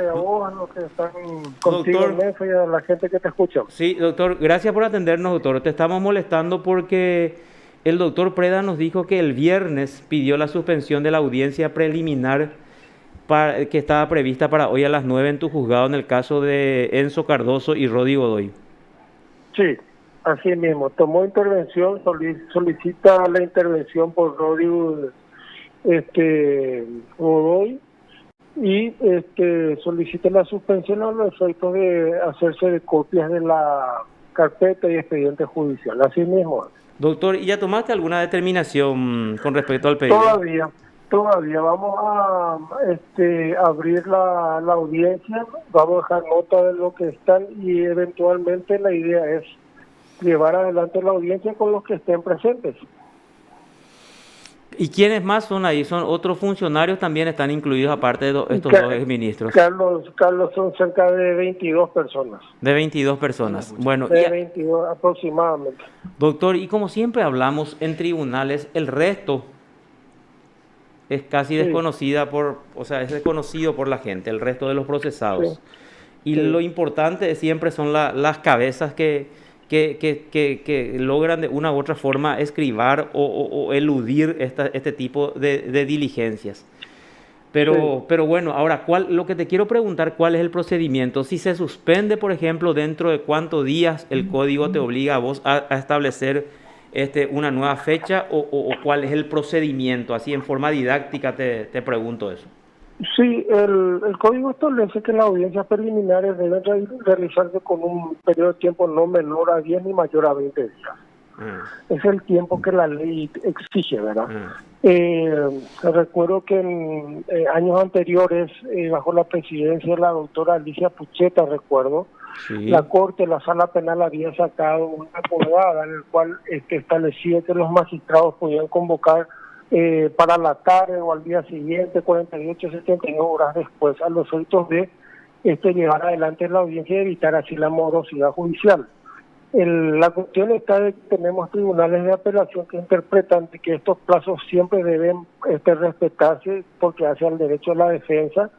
a vos, a los que están contigo Doctor, en eso y a la gente que te escucha. sí, doctor, gracias por atendernos, doctor. Te estamos molestando porque el doctor Preda nos dijo que el viernes pidió la suspensión de la audiencia preliminar que estaba prevista para hoy a las 9 en tu juzgado en el caso de Enzo Cardoso y Rodi Godoy. Sí, así mismo. Tomó intervención, solicita la intervención por Rodrigo Godoy y solicita la suspensión a los efectos de hacerse de copias de la carpeta y expediente judicial. Así mismo. Doctor, ¿y ya tomaste alguna determinación con respecto al pedido? Todavía vamos a abrir la audiencia, vamos a dejar nota de lo que están y eventualmente la idea es llevar adelante la audiencia con los que estén presentes. ¿Y quiénes más son ahí? ¿Son otros funcionarios también están incluidos aparte de estos dos exministros? Carlos, son cerca de 22 personas. De 22 personas. Bueno, De 22 aproximadamente. doctor, y como siempre hablamos en tribunales, el resto es casi Sí, desconocida o sea, es desconocido por la gente, el resto de los sí, procesados. Y sí. lo importante siempre son las cabezas que logran de una u otra forma escribar o eludir este tipo de diligencias. Sí. Pero bueno, ahora, lo que te quiero preguntar, ¿cuál es el procedimiento? Si se suspende, por ejemplo, dentro de cuántos días el código te obliga a vos a establecer una nueva fecha o cuál es el procedimiento, así en forma didáctica te pregunto eso. Sí, el código establece que las audiencias preliminares deben realizarse con un periodo de tiempo no menor a 10 ni mayor a 20 días. Ah, Es el tiempo que la ley exige, ¿verdad? ah, Recuerdo que en años anteriores, bajo la presidencia de la doctora Alicia Pucheta, recuerdo, la sí. Corte, la Sala Penal había sacado una acordada en el cual establecía que los magistrados podían convocar para la tarde o al día siguiente, 48, 72 horas después, a los efectos de llevar adelante la audiencia y evitar así la morosidad judicial. La cuestión está de que tenemos tribunales de apelación que interpretan que estos plazos siempre deben respetarse porque hace al derecho a la defensa,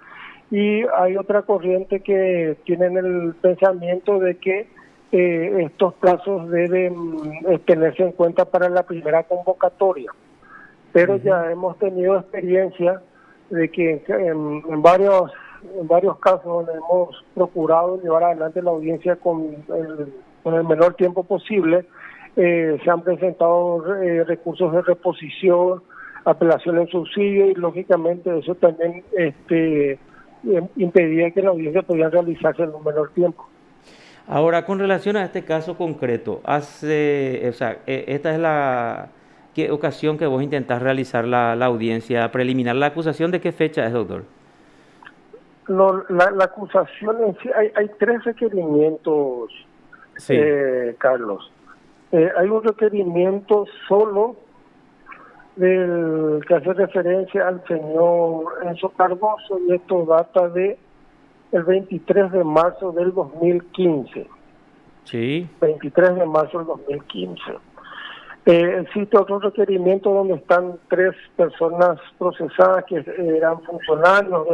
y hay otra corriente que tienen el pensamiento de que estos plazos deben tenerse en cuenta para la primera convocatoria, pero Ujú. ya hemos tenido experiencia de que en varios casos donde hemos procurado llevar adelante la audiencia con el menor tiempo posible, se han presentado recursos de reposición, apelación en subsidio, y lógicamente eso también impedía que la audiencia pudiera realizarse en un menor tiempo. Ahora, con relación a este caso concreto, o sea, esta es ¿qué ocasión que vos intentás realizar la audiencia preliminar? ¿La acusación de qué fecha es, doctor? La acusación en sí, hay tres requerimientos, Sí. Carlos. Hay un requerimiento solo del que hace referencia al señor Enzo Cardoso, y esto data de el 23 de marzo del 2015. Sí. 23 de marzo del 2015. Existe otro requerimiento donde están tres personas procesadas que eran funcionarios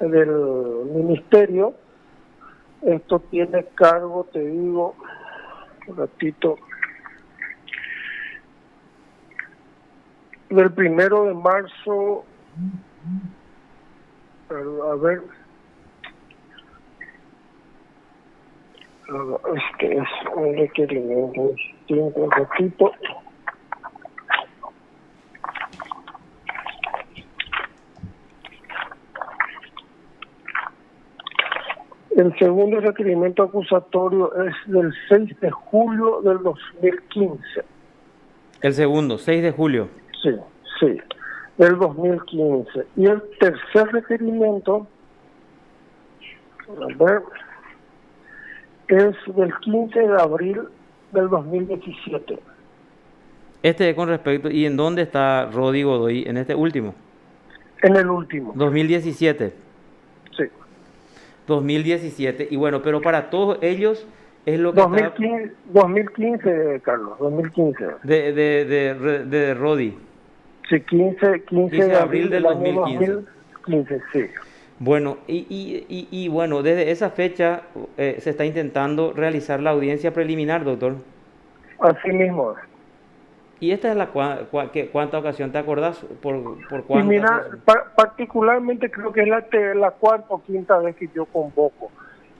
del ministerio. Esto tiene cargo, te digo, un ratito, del 1 de marzo, a ver, es un requerimiento, un ratito. El segundo requerimiento acusatorio es del 6 de julio del 2015. El segundo, 6 de julio. Sí, sí, del 2015. Y el tercer requerimiento, a ver, es del 15 de abril del 2017. Este es con respecto, ¿y en dónde está Rodi Godoy en este último? En el último, 2017. sí. 2017. Y bueno, pero para todos ellos es lo que está 2015, Carlos, 2015. de Rodi. Sí, 15 Dice de abril abril del del año 2015. 2015, sí. Bueno, bueno, desde esa fecha se está intentando realizar la audiencia preliminar, doctor. Así mismo. ¿Y esta es la cuánta ocasión te acordás? ¿Por Y cuántas mira, es? particularmente creo que es la cuarta o quinta vez que yo convoco.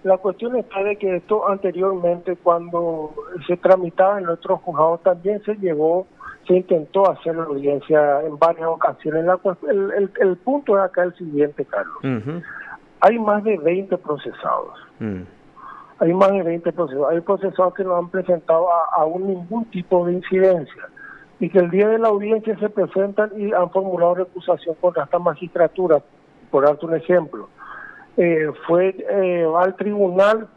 La cuestión está de que esto anteriormente, cuando se tramitaba en nuestros juzgados, también se intentó hacer la audiencia en varias ocasiones. El punto es acá el siguiente, Carlos. Ujú. Hay más de 20 procesados. Mm. Hay más de 20 procesados. Hay procesados que no han presentado aún ningún tipo de incidencia y que el día de la audiencia se presentan y han formulado recusación contra esta magistratura, por darte un ejemplo. Va al tribunal,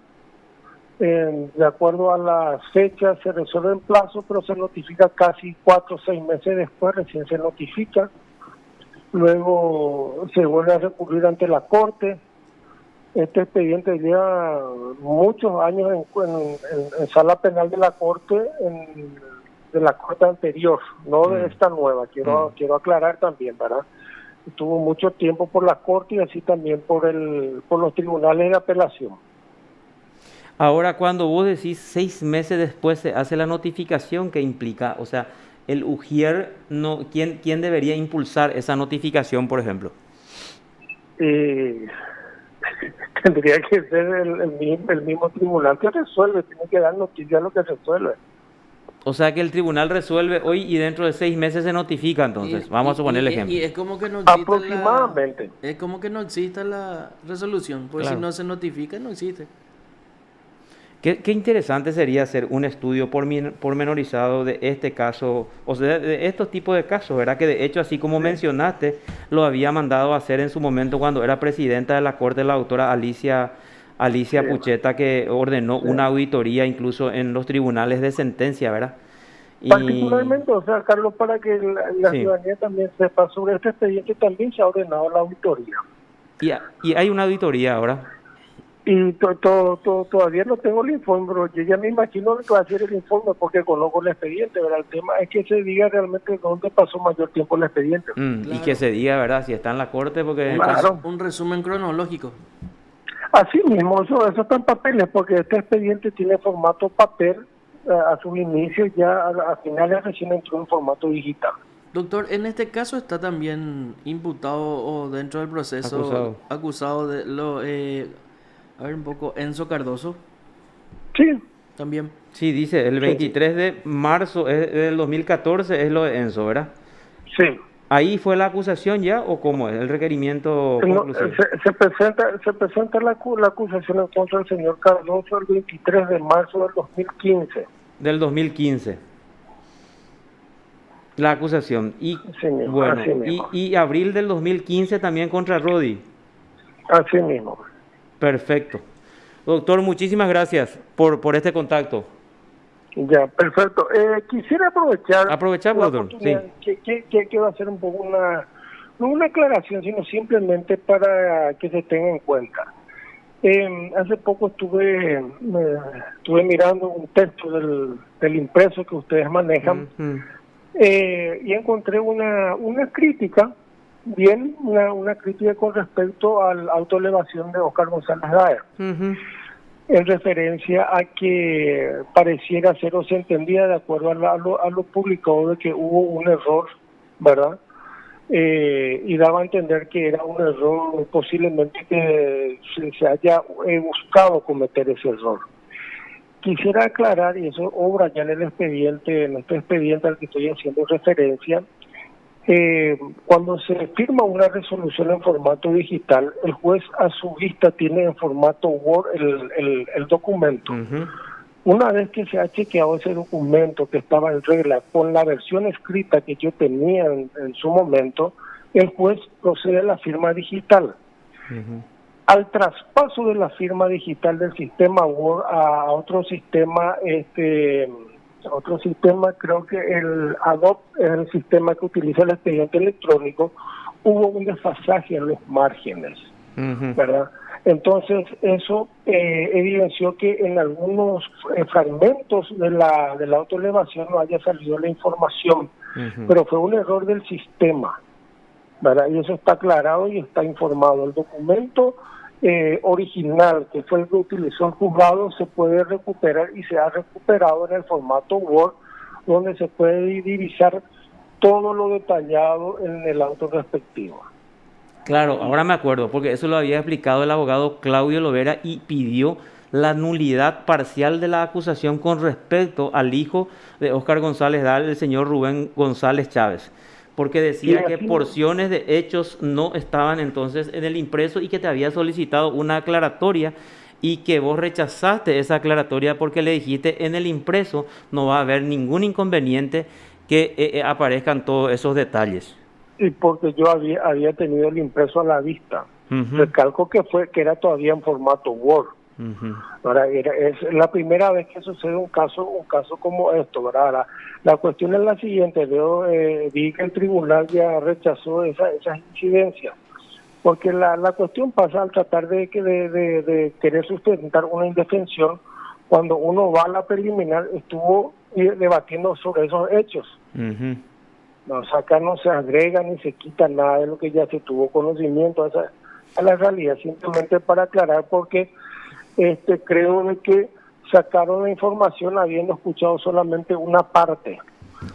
de acuerdo a las fechas se resuelve en plazo, pero se notifica casi 4 o 6 meses después, recién se notifica. Luego se vuelve a recurrir ante la Corte. Este expediente lleva muchos años en sala penal de la Corte, de la Corte anterior, no de esta nueva. Quiero aclarar también, ¿verdad? Estuvo mucho tiempo por la Corte y así también por los tribunales de apelación. Ahora, cuando vos decís 6 meses después se hace la notificación, ¿qué implica? O sea, el UJIER, no, ¿quién debería impulsar esa notificación, por ejemplo? Tendría que ser el mismo tribunal que resuelve, tiene que dar noticia a lo que resuelve. O sea que el tribunal resuelve hoy y dentro de 6 meses se notifica, entonces. Vamos a suponer el ejemplo. Y es como que no existe aproximadamente. Es como que no exista la resolución, pues Claro. si no se notifica, no existe. Qué interesante sería hacer un estudio pormenorizado de este caso, o sea, de estos tipos de casos, ¿verdad? Que de hecho, así como mencionaste, lo había mandado a hacer en su momento cuando era presidenta de la Corte, la doctora Alicia Pucheta, que ordenó una auditoría incluso en los tribunales de sentencia, ¿verdad? Particularmente, o sea, Carlos, para que la Sí. ciudadanía también sepa sobre este expediente, también se ha ordenado la auditoría. Y hay una auditoría ahora. Y todavía no tengo el informe, pero yo ya me imagino que va a ser el informe porque conozco el expediente, ¿verdad? El tema es que se diga realmente dónde pasó mayor tiempo el expediente. Y Claro. que se diga, ¿verdad? Si está en la Corte, porque... Claro. Un resumen cronológico. Así mismo, eso está en papeles, porque este expediente tiene formato papel, a sus inicios ya a finales recién entró en formato digital. Doctor, en este caso está también imputado o dentro del proceso acusado de a ver un poco, Enzo Cardoso. Sí. También. Sí, dice, el 23 de marzo del 2014 es lo de Enzo, ¿verdad? Sí. ¿Ahí fue la acusación ya o cómo es el requerimiento conclusivo? Se presenta la acusación en contra del señor Cardoso el 23 de marzo del 2015. Del 2015. La acusación. Y Así mismo, bueno, así mismo. y abril del 2015 también contra Rodi. Así mismo. Perfecto. Doctor, muchísimas gracias por este contacto. Ya, perfecto. Quisiera aprovechar... Aprovechamos, doctor. Sí. Que va a ser un poco no una aclaración, sino simplemente para que se tenga en cuenta. Hace poco estuve mirando un texto del impreso que ustedes manejan y encontré una crítica, una crítica con respecto a la autoelevación de Oscar González Daer. En referencia a que pareciera ser o se entendía de acuerdo a lo publicado de que hubo un error, ¿verdad? Y daba a entender que era un error posiblemente que se haya buscado cometer ese error. Quisiera aclarar, y eso obra ya en el expediente, en este expediente al que estoy haciendo referencia, cuando se firma una resolución en formato digital, el juez a su vista tiene en formato Word el documento. Una vez que se ha chequeado ese documento que estaba en regla con la versión escrita que yo tenía en su momento, el juez procede a la firma digital. Al traspaso de la firma digital del sistema Word a otro sistema, creo que el Adobe es el sistema que utiliza el expediente electrónico, hubo un desfasaje en los márgenes, ¿verdad? Entonces eso evidenció que en algunos fragmentos de la autoelevación no haya salido la información, pero fue un error del sistema, ¿verdad? Y eso está aclarado y está informado. El documento original, que fue el que utilizó el juzgado, se puede recuperar y se ha recuperado en el formato Word, donde se puede divisar todo lo detallado en el auto respectivo. Claro, ahora me acuerdo, porque eso lo había explicado el abogado Claudio Lovera y pidió la nulidad parcial de la acusación con respecto al hijo de Óscar González Dahl, el señor Rubén González Chávez, porque decía que porciones de hechos no estaban entonces en el impreso y que te había solicitado una aclaratoria y que vos rechazaste esa aclaratoria porque le dijiste en el impreso no va a haber ningún inconveniente que aparezcan todos esos detalles. Y porque yo había tenido el impreso a la vista. Recalco que era todavía en formato Word. Ahora, es la primera vez que sucede un caso como esto, ¿verdad? La cuestión es la siguiente: vi que el tribunal ya rechazó esas incidencias, porque la cuestión pasa al tratar de querer sustentar una indefensión cuando uno va a la preliminar, estuvo debatiendo sobre esos hechos. O sea, acá no se agrega ni se quita nada de lo que ya se tuvo conocimiento a la realidad, simplemente para aclarar, porque creo de que sacaron la información habiendo escuchado solamente una parte.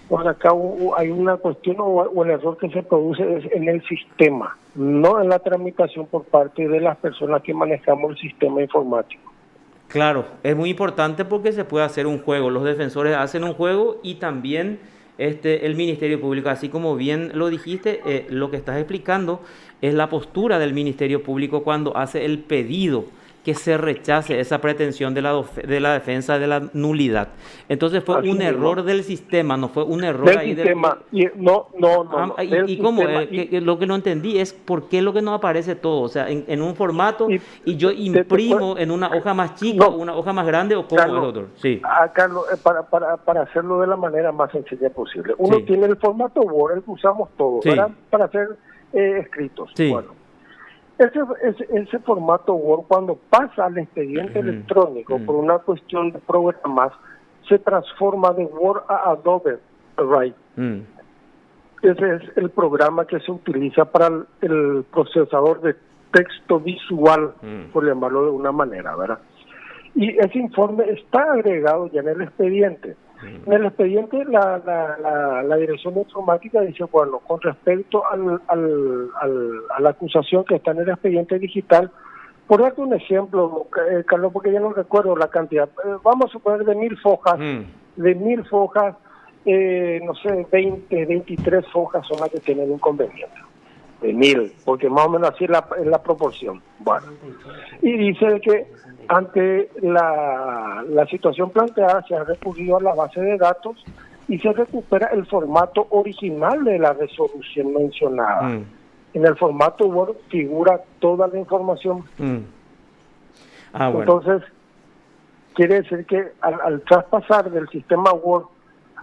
Porque acá hay una cuestión o el error que se produce es en el sistema, no en la tramitación por parte de las personas que manejamos el sistema informático. Claro, es muy importante porque se puede hacer un juego. Los defensores hacen un juego y también el Ministerio Público, así como bien lo dijiste, lo que estás explicando es la postura del Ministerio Público cuando hace el pedido que se rechace esa pretensión de la defensa de la nulidad. Entonces fue así un error del sistema, no fue un error del ahí sistema. No. ¿Y cómo? Lo que no entendí es por qué lo que no aparece todo, o sea, en un formato y yo imprimo en una hoja más chica o una hoja más grande, o cómo, Carlos, doctor. Sí. Carlos, para hacerlo de la manera más sencilla posible. Uno tiene el formato Word, el que usamos todos, ¿verdad? Para hacer escritos. Sí. Bueno. Ese formato Word, cuando pasa al expediente electrónico por una cuestión de programas, se transforma de Word a Adobe Write. Ese es el programa que se utiliza para el procesador de texto visual, por llamarlo de una manera, ¿verdad? Y ese informe está agregado ya en el expediente. En el expediente la dirección de informática dice, bueno, con respecto a la acusación que está en el expediente digital, por darte un ejemplo, Carlos, porque ya no recuerdo la cantidad, vamos a suponer de 1000 fojas, no sé, 20, 23 fojas son las que tienen inconveniente. De 1000, porque más o menos así es la proporción. Bueno, y dice que ante la situación planteada se ha recurrido a la base de datos y se recupera el formato original de la resolución mencionada. En el formato Word figura toda la información. Bueno. Entonces, quiere decir que al traspasar del sistema Word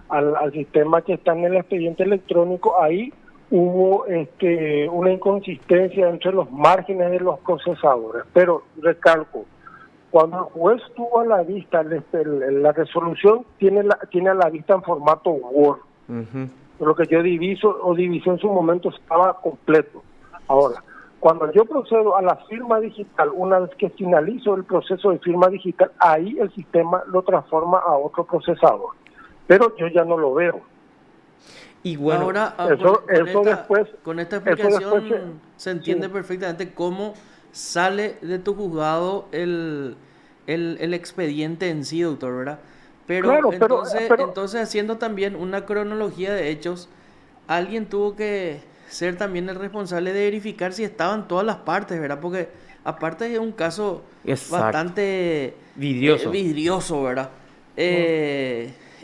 al sistema que está en el expediente electrónico, ahí hubo una inconsistencia entre los márgenes de los procesadores. Pero recalco, cuando el juez tuvo a la vista la resolución, tiene a la vista en formato Word. Lo que yo divisé en su momento estaba completo. Ahora, cuando yo procedo a la firma digital, una vez que finalizo el proceso de firma digital, ahí el sistema lo transforma a otro procesador. Pero yo ya no lo veo. Y bueno, ahora con esta explicación se entiende perfectamente cómo sale de tu juzgado el expediente en sí, doctor, ¿verdad? Pero entonces haciendo también una cronología de hechos, alguien tuvo que ser también el responsable de verificar si estaban todas las partes, ¿verdad? Porque aparte es un caso bastante vidrioso, ¿verdad?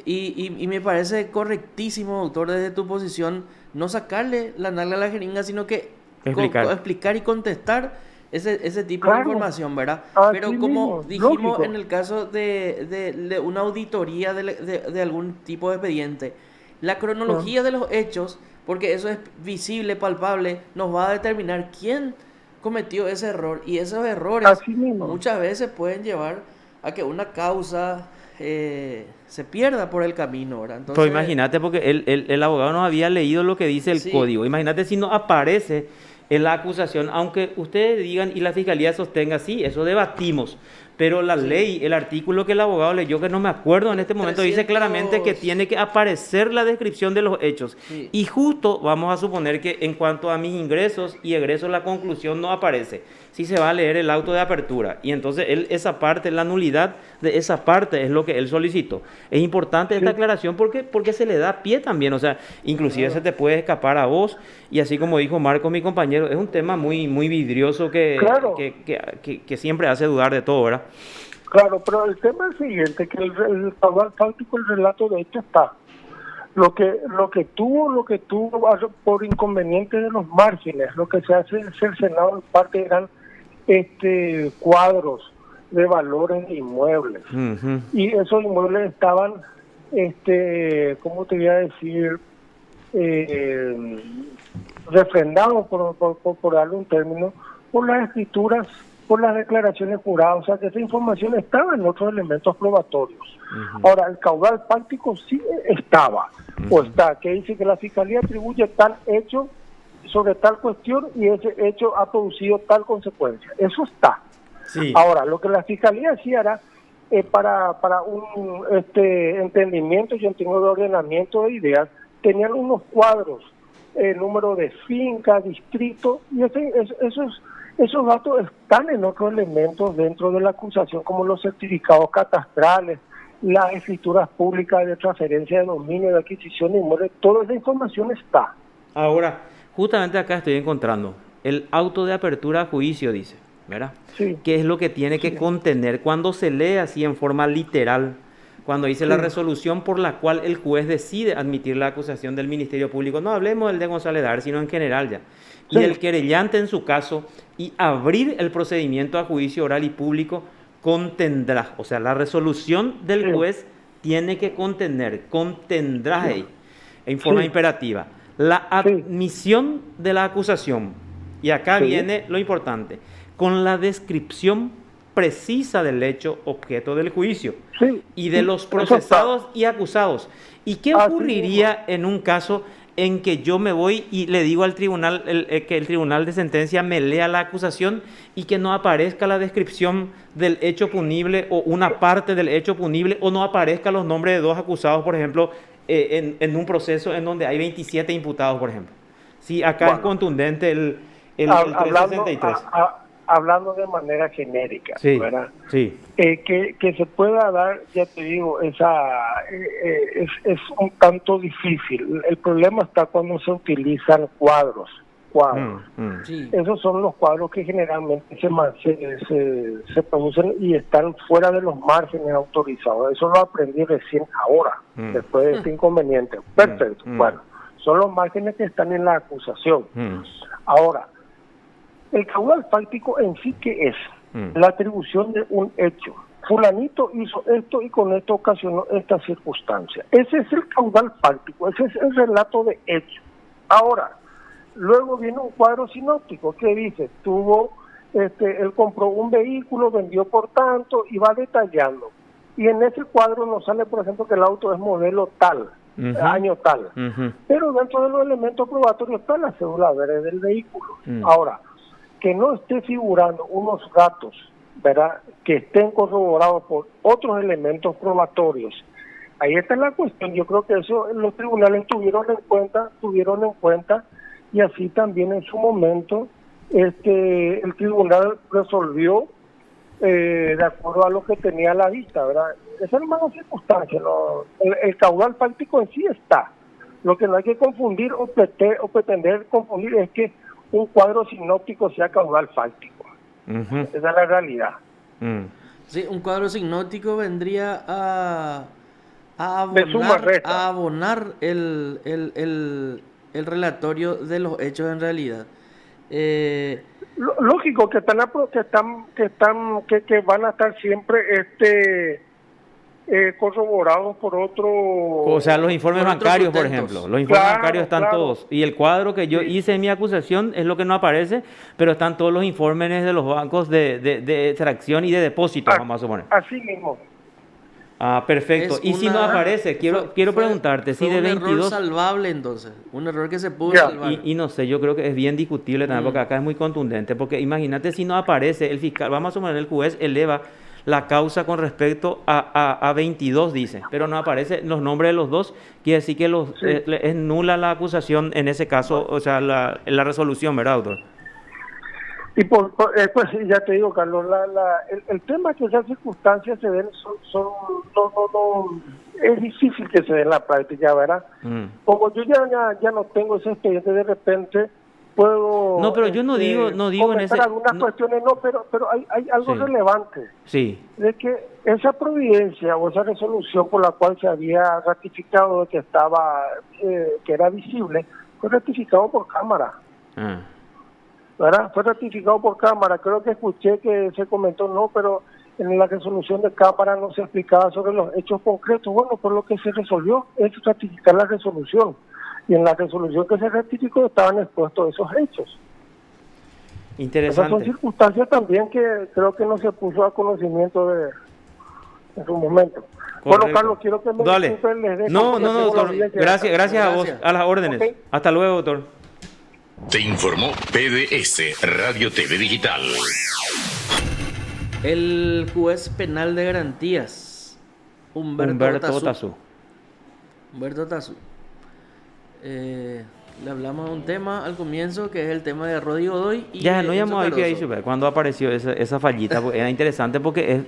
Y me parece correctísimo, doctor, desde tu posición, no sacarle la nalga a la jeringa, sino que explicar y contestar ese tipo de información, ¿verdad? Pero como dijimos en el caso de una auditoría de algún tipo de expediente, la cronología de los hechos, porque eso es visible, palpable, nos va a determinar quién cometió ese error, y esos errores muchas veces pueden llevar a que una causa se pierda por el camino, ¿verdad? Entonces, pero imagínate, porque el abogado no había leído lo que dice el código. Imagínate si no aparece en la acusación, aunque ustedes digan y la fiscalía sostenga, sí, eso debatimos. Pero la ley, el artículo que el abogado leyó, que no me acuerdo en este momento, 300... dice claramente que tiene que aparecer la descripción de los hechos. Sí. Y justo vamos a suponer que en cuanto a mis ingresos y egresos, la conclusión no aparece. Sí se va a leer el auto de apertura. Y entonces esa parte, la nulidad de esa parte es lo que él solicitó. Es importante esta aclaración porque se le da pie también. O sea, inclusive se te puede escapar a vos. Y así como dijo Marco, mi compañero, es un tema muy, muy vidrioso que siempre hace dudar de todo, ¿verdad? Claro, pero el tema es el siguiente, que el caudal fáctico, el relato de hecho está. Lo que tuvo por inconveniente de los márgenes, lo que se hace cercenado en parte eran cuadros de valores de inmuebles. Uh-huh. Y esos inmuebles estaban, ¿cómo te voy a decir? Refrendados, por darle un término, por las escrituras, por las declaraciones juradas. O sea, que esa información estaba en otros elementos probatorios. Uh-huh. Ahora, el caudal fáctico sí estaba, o está, que dice que la Fiscalía atribuye tal hecho sobre tal cuestión y ese hecho ha producido tal consecuencia. Eso está. Sí. Ahora, lo que la Fiscalía hacía era, para un entendimiento, yo entiendo, de ordenamiento de ideas, tenían unos cuadros, número de finca, distrito, y esos datos están en otros elementos dentro de la acusación, como los certificados catastrales, las escrituras públicas de transferencia de dominio, de adquisición de inmuebles, toda esa información está. Ahora, justamente acá estoy encontrando el auto de apertura a juicio, dice, ¿verdad? Sí. ¿Qué es lo que tiene que contener? Cuando se lee así en forma literal, cuando dice la resolución por la cual el juez decide admitir la acusación del Ministerio Público, no hablemos del de González Dar, sino en general ya, y el querellante en su caso, y abrir el procedimiento a juicio oral y público, contendrá, o sea, la resolución del juez tiene que contendrá ahí, en forma imperativa, la admisión de la acusación, y acá viene lo importante, con la descripción precisa del hecho objeto del juicio y de los procesados y acusados. ¿Y qué ocurriría en un caso en que yo me voy y le digo al tribunal, que el tribunal de sentencia me lea la acusación y que no aparezca la descripción del hecho punible o una parte del hecho punible, o no aparezcan los nombres de dos acusados, por ejemplo, en un proceso en donde hay 27 imputados, por ejemplo? Sí, acá es contundente el 363. Hablando de manera genérica, ¿verdad? Sí. Que se pueda dar, ya te digo, es un tanto difícil. El problema está cuando se utilizan cuadros. Sí. Esos son los cuadros que generalmente se producen y están fuera de los márgenes autorizados. Eso lo aprendí recién ahora, después de este inconveniente. Perfecto. Bueno, son los márgenes que están en la acusación. Ahora, el caudal fáctico en sí, ¿qué es? La atribución de un hecho. Fulanito hizo esto y con esto ocasionó esta circunstancia. Ese es el caudal fáctico, ese es el relato de hecho. Ahora, luego viene un cuadro sinóptico que dice, él compró un vehículo, vendió por tanto y va detallando. Y en ese cuadro nos sale, por ejemplo, que el auto es modelo tal, año tal. Pero dentro de los elementos probatorios está la cédula verde del vehículo. Ahora, que no esté figurando unos datos, ¿verdad?, que estén corroborados por otros elementos probatorios. Ahí está la cuestión. Yo creo que eso los tribunales tuvieron en cuenta, y así también en su momento el tribunal resolvió de acuerdo a lo que tenía a la vista, ¿verdad? Esa es una circunstancia, ¿no? El caudal fáctico en sí está. Lo que no hay que confundir o pretender confundir es que un cuadro sinóptico sea caudal fáctico. Esa es la realidad. Sí, un cuadro sinóptico vendría a abonar el relatorio de los hechos en realidad. Lógico que van a estar siempre corroborados por otro... O sea, los informes bancarios, por ejemplo. Los informes bancarios están todos. Y el cuadro que yo hice en mi acusación es lo que no aparece, pero están todos los informes de los bancos de extracción y de depósitos, vamos a suponer. Así mismo. Ah, perfecto. Y si no aparece, quiero preguntarte, si de 22... un error salvable entonces, un error que se pudo salvar. Y no sé, yo creo que es bien discutible también, porque acá es muy contundente, porque imagínate si no aparece, el fiscal, vamos a suponer, el juez eleva la causa con respecto a 22, dice, pero no aparecen los nombres de los dos, quiere decir que es nula la acusación en ese caso, o sea, la resolución, ¿verdad, doctor? Y pues ya te digo, Carlos, el tema que esas circunstancias se den es difícil que se den en la práctica, ¿verdad? Como yo ya no tengo ese expediente, de repente puedo... No, pero yo no digo en ese... algunas cuestiones, pero hay algo relevante. Sí. De que esa providencia o esa resolución por la cual se había ratificado de que estaba, que era visible, fue ratificado por Cámara. ¿Verdad? Fue ratificado por Cámara. Creo que escuché que se comentó, pero en la resolución de Cámara no se explicaba sobre los hechos concretos. Bueno, por lo que se resolvió es ratificar la resolución. Y en la resolución que se ratificó estaban expuestos esos hechos. Interesante. Esas son circunstancias también que creo que no se puso a conocimiento en su momento. Correcto. Bueno, Carlos, quiero que me disculpen, les dejo. No, doctor. Gracias a vos, a las órdenes. Okay. Hasta luego, doctor. Te informó PDS Radio TV Digital. El juez penal de garantías, Humberto Tazú. Humberto Tazú. Le hablamos de un tema al comienzo que es el tema de Rodrigo Godoy. Ya no llamó a ahí cuando apareció esa fallita, era interesante porque es